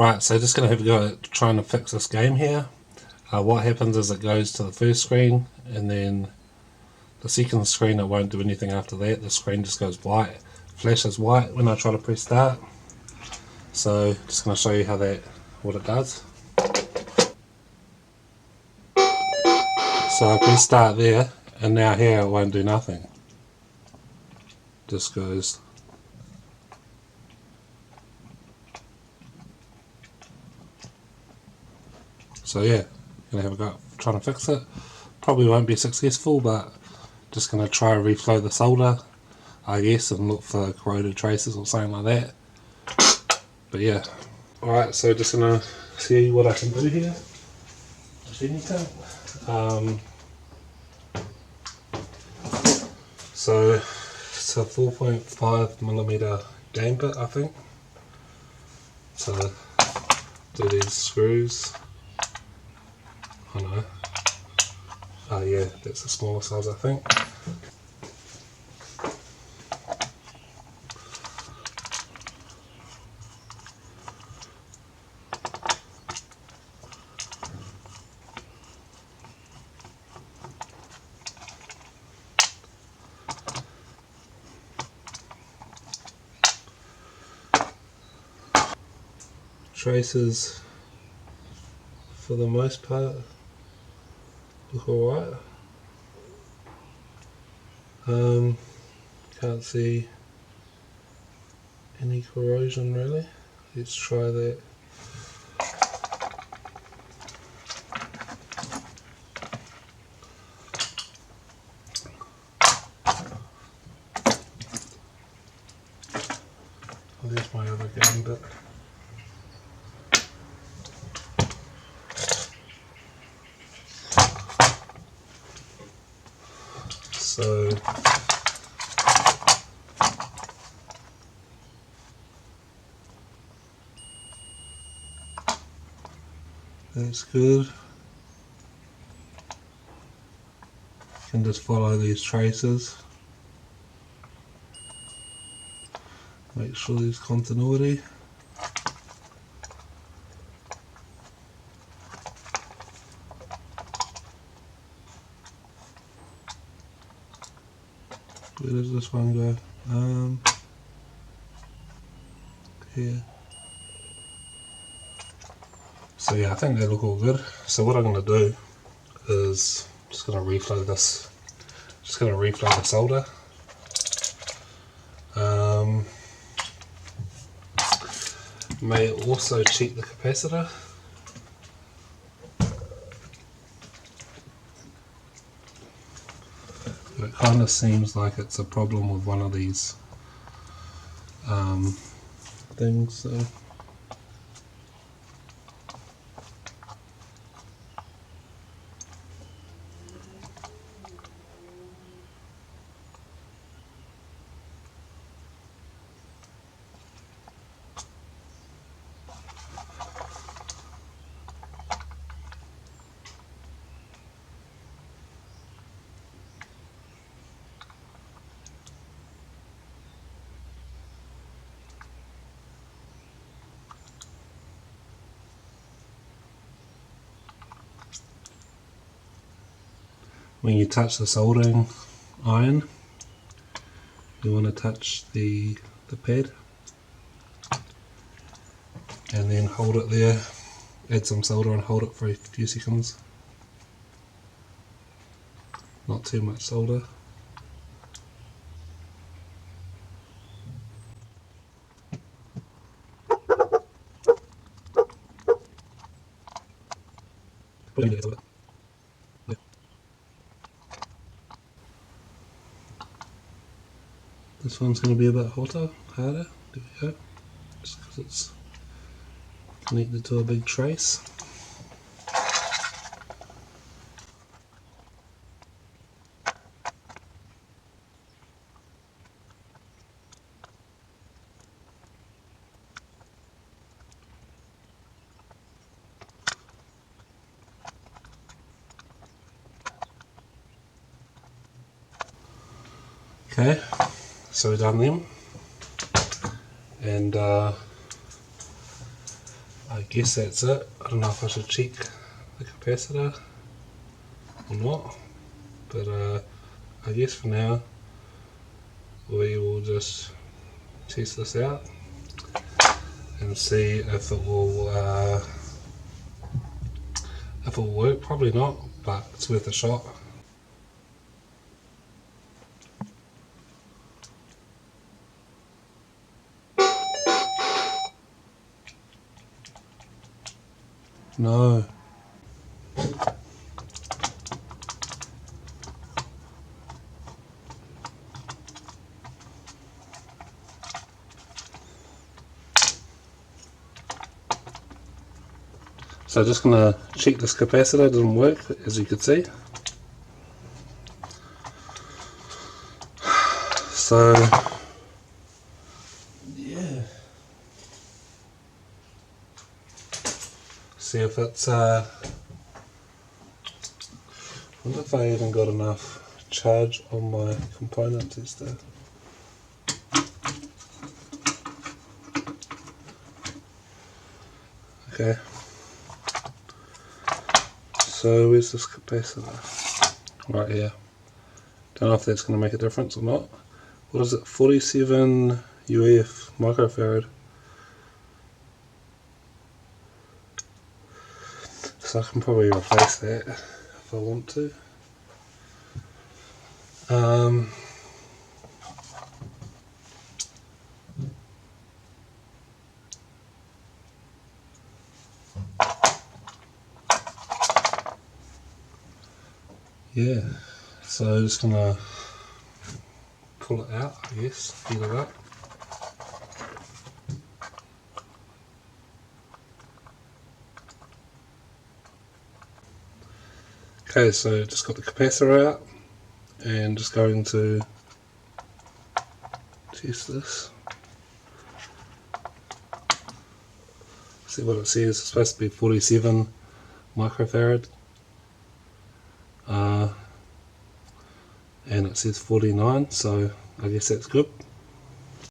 Right, so just going to have a go at trying to fix this game here. What happens is it goes to the first screen, and then the second screen it won't do anything after that. The screen just goes white, flashes white when I try to press start. So just going to show you what it does. So I press start there, and now here it won't do nothing. Just goes. So yeah, gonna have a go at trying to fix it. Probably won't be successful, but just gonna try to reflow the solder, I guess, and look for corroded traces or something like that. But yeah. Alright, so just gonna see what I can do here. If anything. So it's a 4.5mm game bit, I think. To do these screws. Oh no. Oh yeah, that's the smaller size, I think. Traces, for the most part, look alright. Can't see any corrosion really. Let's try that. Oh, there's my other game bit. So that's good. You can just follow these traces. Make sure there's continuity. Where does this one go? Here. So yeah, I think they look all good. So what I'm going to do is just going to reflow this. Just going to reflow the solder. May also check the capacitor. But it kind of seems like it's a problem with one of these things. So. When you touch the soldering iron, you want to touch the pad and then hold it there, add some solder and hold it for a few seconds. Not too much solder. This one's going to be a bit harder. There we go. Just because it's connected to a big trace. Okay, so we've done them, and I guess that's it. I don't know if I should check the capacitor or not, but I guess for now we will just test this out and see if it will work. Probably not, but it's worth a shot. No. So just going to check this capacitor, it doesn't work as you can see. So yeah, see if it's I wonder if I even got enough charge on my component tester. Okay, so where's this capacitor? Right here. Don't know if that's going to make a difference or not. What is it? 47 UF microfarad. So I can probably replace that if I want to. Yeah, so just gonna pull it out, I guess, feel it up. Okay, so just got the capacitor out and just going to test this. See what it says. It's supposed to be 47 microfarad. And it says 49, so I guess that's good.